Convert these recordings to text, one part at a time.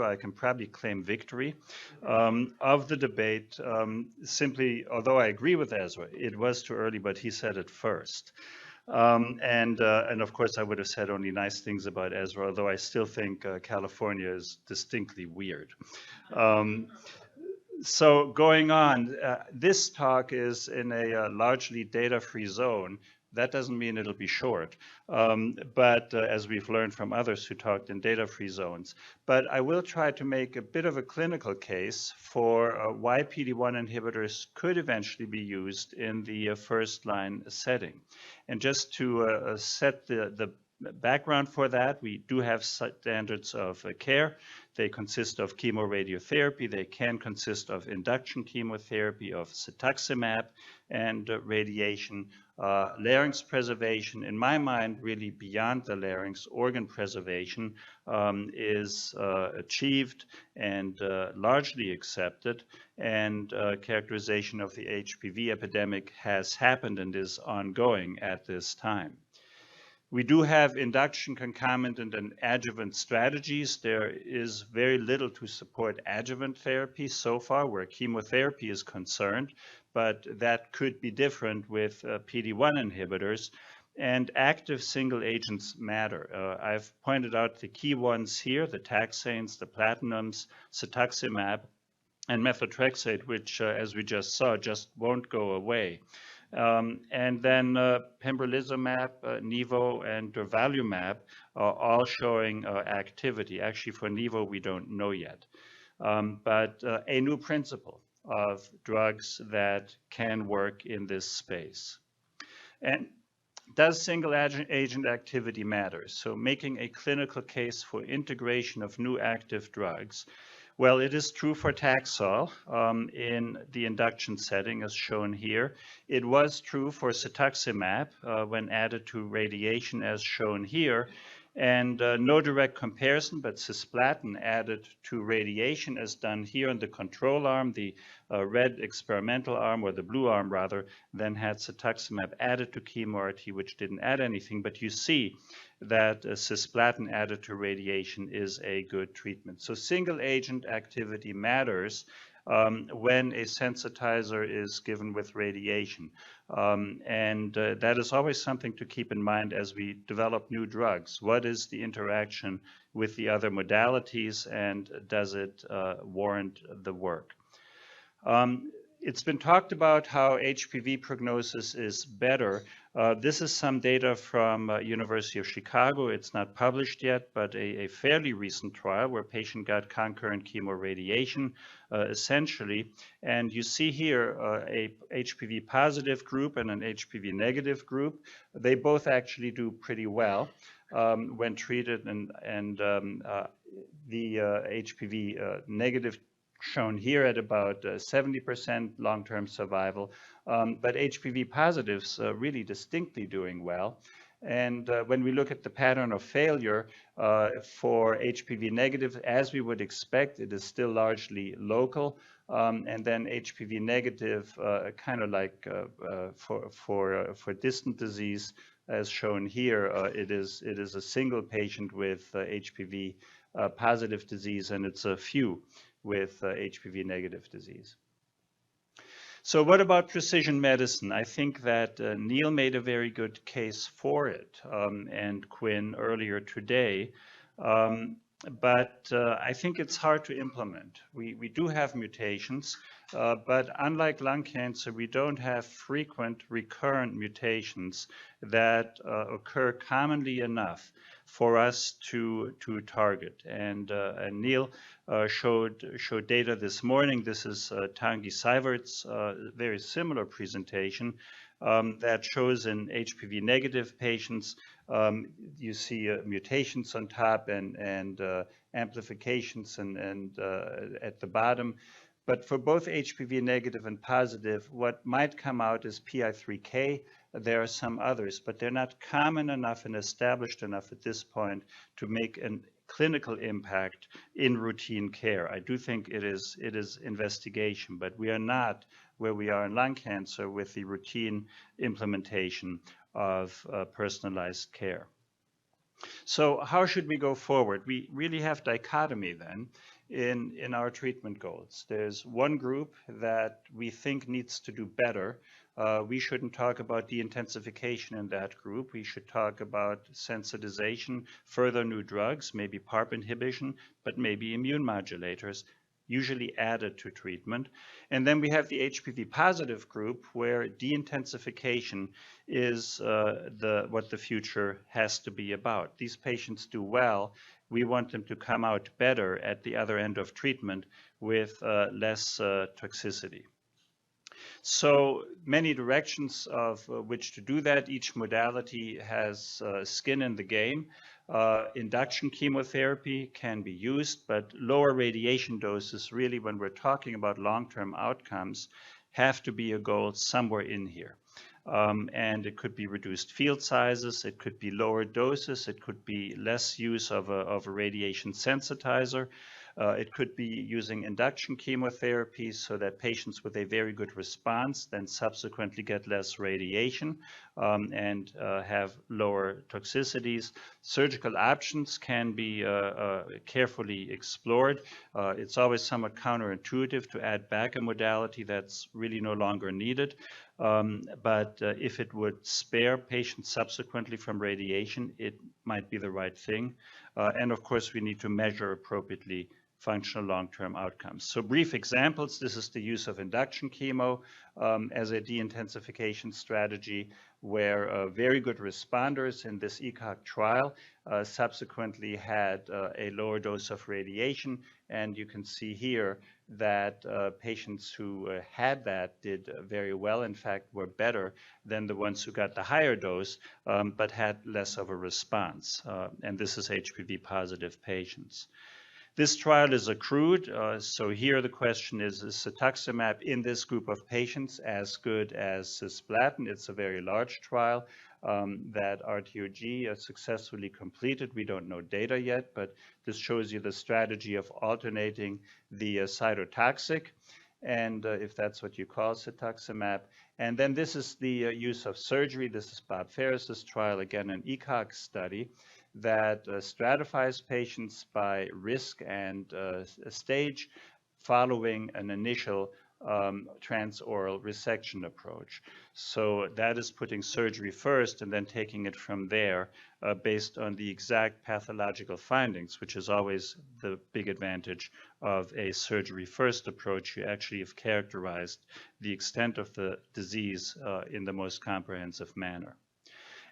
I can probably claim victory of the debate. Simply, although I agree with Ezra, it was too early, but he said it first. And of course, I would have said only nice things about Ezra, although I still think California is distinctly weird. So going on, this talk is in a largely data-free zone. That doesn't mean it'll be short, but as we've learned from others who talked in data-free zones. But I will try to make a bit of a clinical case for why PD-1 inhibitors could eventually be used in the first-line setting. And just to set the background for that, we do have standards of care. They consist of chemoradiotherapy. They can consist of induction chemotherapy, of cetuximab, and radiation. Larynx preservation, in my mind, really beyond the larynx, organ preservation is achieved and largely accepted, and characterization of the HPV epidemic has happened and is ongoing at this time. We do have induction, concomitant, and adjuvant strategies. There is very little to support adjuvant therapy so far where chemotherapy is concerned, but that could be different with PD-1 inhibitors. And active single agents matter. I've pointed out the key ones here, the taxanes, the platinums, cetuximab, and methotrexate, which, as we just saw, just won't go away. And then pembrolizumab, nivo, and durvalumab are all showing activity. Actually, for nivo, we don't know yet. But a new principle of drugs that can work in this space. And does single agent activity matter? So making a clinical case for integration of new active drugs. Well, it is true for Taxol in the induction setting, as shown here. It was true for cetuximab when added to radiation, as shown here. And no direct comparison, but cisplatin added to radiation, as done here in the control arm, the red experimental arm, or the blue arm rather, then had cetuximab added to chemo-RT, which didn't add anything. But you see that cisplatin added to radiation is a good treatment. So single agent activity matters when a sensitizer is given with radiation. That is always something to keep in mind as we develop new drugs. What is the interaction with the other modalities, and does it warrant the work? It's been talked about how HPV prognosis is better. This is some data from University of Chicago. It's not published yet, but a fairly recent trial where a patient got concurrent chemoradiation, essentially. And you see here a HPV positive group and an HPV negative group. They both actually do pretty well when treated, and the HPV negative shown here at about 70% long-term survival, but HPV positives really distinctly doing well. And when we look at the pattern of failure for HPV negative, as we would expect, it is still largely local. And then HPV negative, kind of like for distant disease, as shown here, it is a single patient with HPV positive disease, and it's a few with HPV negative disease. So what about precision medicine? I think that Neil made a very good case for it, and Quinn earlier today. But I think it's hard to implement. We do have mutations, but unlike lung cancer, we don't have frequent recurrent mutations that occur commonly enough for us to target. And Neil showed data this morning. This is Tanguy Seivert's very similar presentation that shows in HPV negative patients, you see mutations on top and amplifications and at the bottom. But for both HPV negative and positive, what might come out is PI3K. There are some others, but they're not common enough and established enough at this point to make a clinical impact in routine care. I do think it is investigation, but we are not where we are in lung cancer with the routine implementation of personalized care. So how should we go forward? We really have dichotomy then in our treatment goals. There's one group that we think needs to do better. We shouldn't talk about de-intensification in that group. We should talk about sensitization, further new drugs, maybe PARP inhibition, but maybe immune modulators, usually added to treatment. And then we have the HPV positive group where de-intensification is what the future has to be about. These patients do well. We want them to come out better at the other end of treatment with less toxicity. So many directions of which to do that. Each modality has skin in the game. Induction chemotherapy can be used, but lower radiation doses, really, when we're talking about long-term outcomes, have to be a goal somewhere in here. And it could be reduced field sizes, it could be lower doses, it could be less use of a radiation sensitizer. It could be using induction chemotherapy so that patients with a very good response then subsequently get less radiation and have lower toxicities. Surgical options can be carefully explored. It's always somewhat counterintuitive to add back a modality that's really no longer needed. But if it would spare patients subsequently from radiation, it might be the right thing. And of course, we need to measure appropriately functional long-term outcomes. So brief examples, this is the use of induction chemo as a de-intensification strategy where very good responders in this ECOG trial subsequently had a lower dose of radiation. And you can see here that patients who had that did very well, in fact, were better than the ones who got the higher dose, but had less of a response. And this is HPV positive patients. This trial is accrued, so here the question is cetuximab in this group of patients as good as cisplatin? It's a very large trial that RTOG successfully completed. We don't know data yet, but this shows you the strategy of alternating the cytotoxic, and if that's what you call cetuximab. And then this is the use of surgery. This is Bob Ferris's trial, again an ECOG study that stratifies patients by risk and stage following an initial transoral resection approach. So that is putting surgery first and then taking it from there based on the exact pathological findings, which is always the big advantage of a surgery first approach. You actually have characterized the extent of the disease in the most comprehensive manner.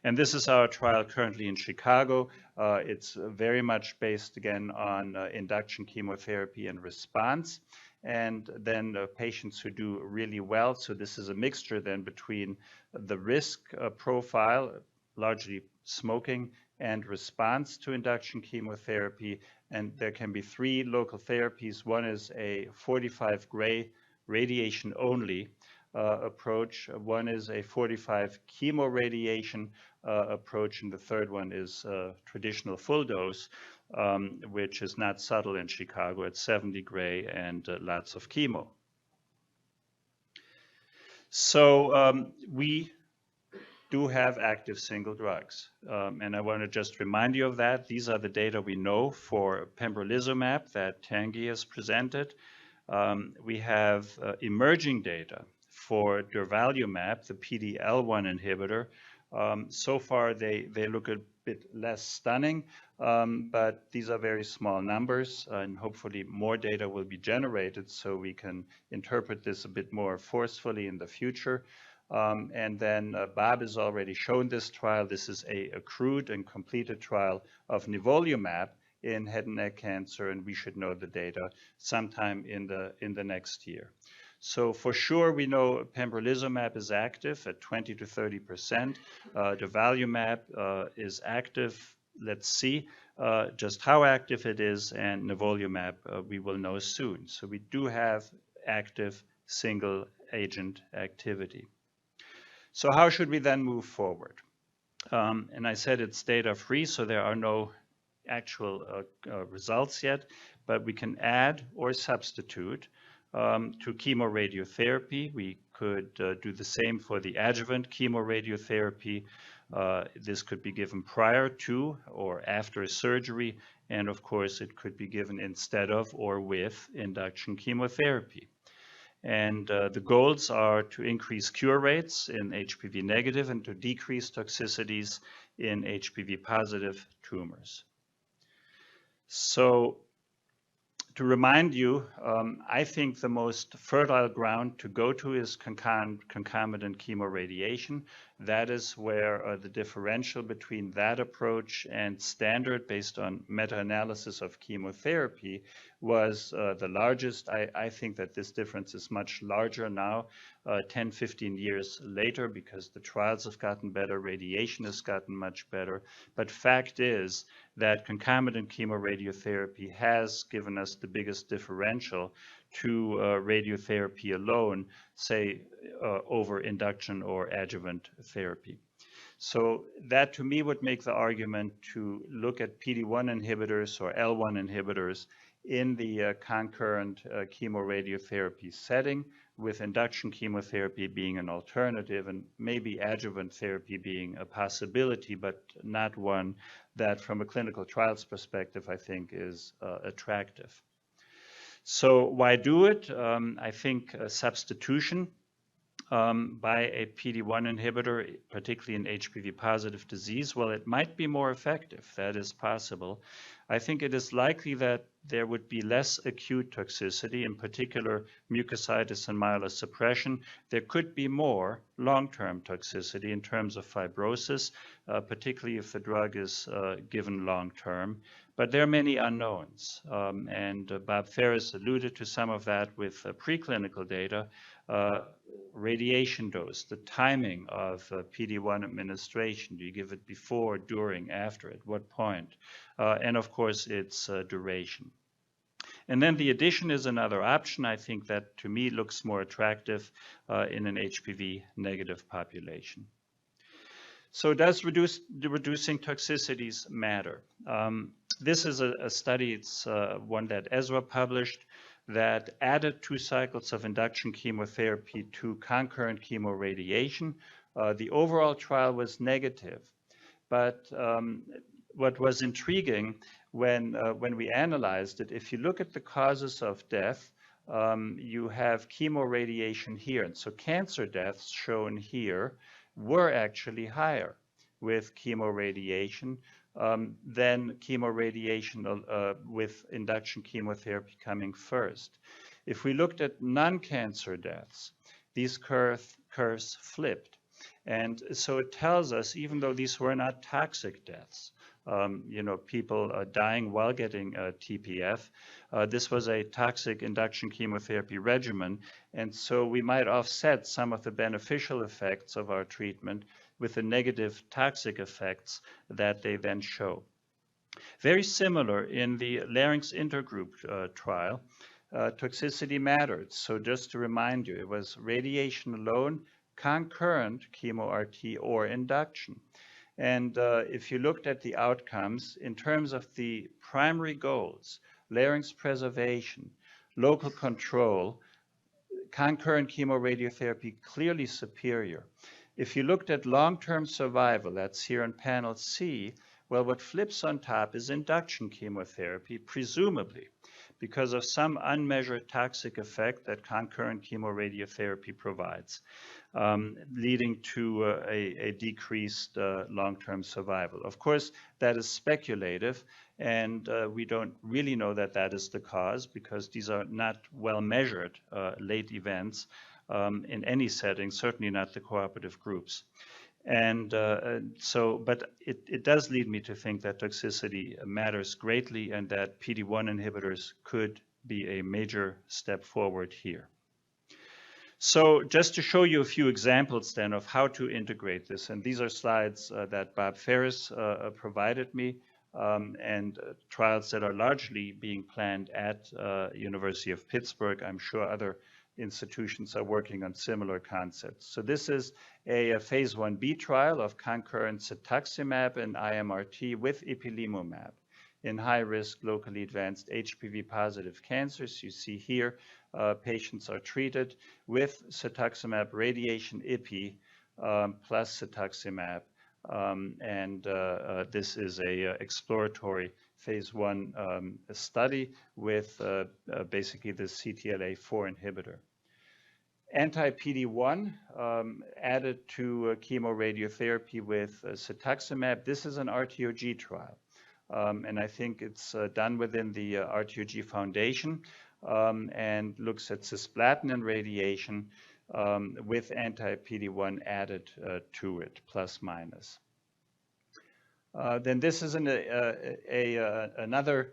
And this is our trial currently in Chicago. It's very much based, again, on induction chemotherapy and response. And then patients who do really well. So this is a mixture then between the risk profile, largely smoking, and response to induction chemotherapy. And there can be three local therapies. One is a 45 gray radiation only approach. One is a 45 chemoradiation approach, and the third one is traditional full dose, which is not subtle in Chicago at 70 gray and lots of chemo. So we do have active single drugs, and I want to just remind you of that. These are the data we know for pembrolizumab that Tanguy has presented. We have emerging data for durvalumab, the PD-L1 inhibitor. So far, they look a bit less stunning, but these are very small numbers, and hopefully more data will be generated so we can interpret this a bit more forcefully in the future. And then Bob has already shown this trial. This is a accrued and completed trial of nivolumab in head and neck cancer, and we should know the data sometime in the next year. So for sure, we know pembrolizumab is active at 20 to 30%. Durvalumab is active. Let's see just how active it is, and nivolumab we will know soon. So we do have active single agent activity. So how should we then move forward? And I said it's data free, so there are no actual results yet, but we can add or substitute to chemoradiotherapy. We could do the same for the adjuvant chemoradiotherapy. This could be given prior to or after a surgery, and of course it could be given instead of or with induction chemotherapy. And the goals are to increase cure rates in HPV negative and to decrease toxicities in HPV positive tumors. So to remind you, I think the most fertile ground to go to is concomitant chemoradiation. That is where the differential between that approach and standard based on meta-analysis of chemotherapy was the largest. I think that this difference is much larger now, 10, 15 years later, because the trials have gotten better, radiation has gotten much better. But fact is that concomitant chemoradiotherapy has given us the biggest differential to radiotherapy alone, say over induction or adjuvant therapy. So that to me would make the argument to look at PD-1 inhibitors or L1 inhibitors in the concurrent chemoradiotherapy setting, with induction chemotherapy being an alternative and maybe adjuvant therapy being a possibility, but not one that from a clinical trials perspective I think is attractive. So why do it? I think substitution by a PD-1 inhibitor, particularly in HPV positive disease, well, it might be more effective. That is possible. I think it is likely that there would be less acute toxicity, in particular mucositis and myelosuppression. There could be more long-term toxicity in terms of fibrosis, particularly if the drug is given long-term. But there are many unknowns, and Bob Ferris alluded to some of that with preclinical data. Radiation dose, the timing of PD-1 administration. Do you give it before, during, after, at what point? And of course, its duration. And then the addition is another option. I think that to me looks more attractive in an HPV negative population. So does reducing toxicities matter? This is a study, it's one that Ezra published, that added 2 cycles of induction chemotherapy to concurrent chemoradiation. The overall trial was negative, but what was intriguing when we analyzed it, if you look at the causes of death, you have chemoradiation here, and so cancer deaths shown here were actually higher with chemoradiation than chemoradiation with induction chemotherapy coming first. If we looked at non-cancer deaths, these curves flipped. And so it tells us, even though these were not toxic deaths, people dying while getting TPF, this was a toxic induction chemotherapy regimen. And so we might offset some of the beneficial effects of our treatment with the negative toxic effects that they then show. Very similar in the larynx intergroup trial, toxicity mattered. So just to remind you, it was radiation alone, concurrent chemo-RT or induction. And if you looked at the outcomes in terms of the primary goals, larynx preservation, local control, concurrent chemoradiotherapy clearly superior. If you looked at long-term survival, that's here in panel C, well, what flips on top is induction chemotherapy, presumably because of some unmeasured toxic effect that concurrent chemoradiotherapy provides, leading to a decreased long-term survival. Of course, that is speculative, and we don't really know that that is the cause because these are not well measured late events in any setting, certainly not the cooperative groups. And but it does lead me to think that toxicity matters greatly and that PD-1 inhibitors could be a major step forward here. So just to show you a few examples then of how to integrate this, and these are slides that Bob Ferris provided me, and trials that are largely being planned at University of Pittsburgh. I'm sure other institutions are working on similar concepts. So this is a phase 1b trial of concurrent cetuximab and IMRT with ipilimumab in high-risk, locally advanced HPV positive cancers. You see here, patients are treated with cetuximab radiation ipi plus cetuximab This is a exploratory phase 1 study with basically the CTLA-4 inhibitor. Anti-PD-1 added to chemoradiotherapy with cetuximab. This is an RTOG trial. And I think it's done within the RTOG Foundation and looks at cisplatin and radiation with anti-PD-1 added to it, plus minus. Then this is another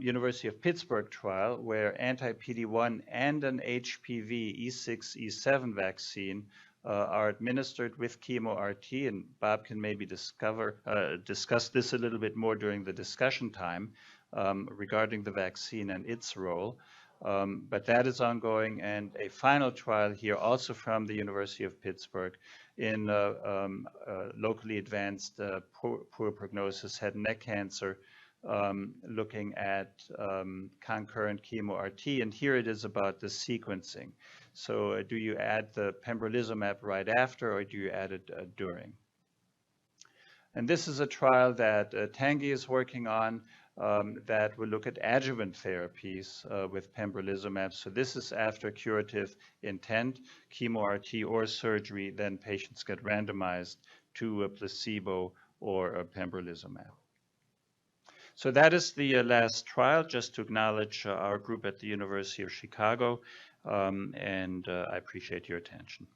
University of Pittsburgh trial where anti-PD-1 and an HPV E6, E7 vaccine are administered with chemo-RT, and Bob can maybe discuss this a little bit more during the discussion time regarding the vaccine and its role. But that is ongoing, and a final trial here also from the University of Pittsburgh in locally advanced poor prognosis head and neck cancer, looking at concurrent chemo-RT, and here it is about the sequencing. So do you add the pembrolizumab right after, or do you add it during? And this is a trial that Tanguy is working on that will look at adjuvant therapies with pembrolizumab. So this is after curative intent, chemo-RT or surgery, then patients get randomized to a placebo or a pembrolizumab. So that is the last trial, just to acknowledge our group at the University of Chicago, and I appreciate your attention.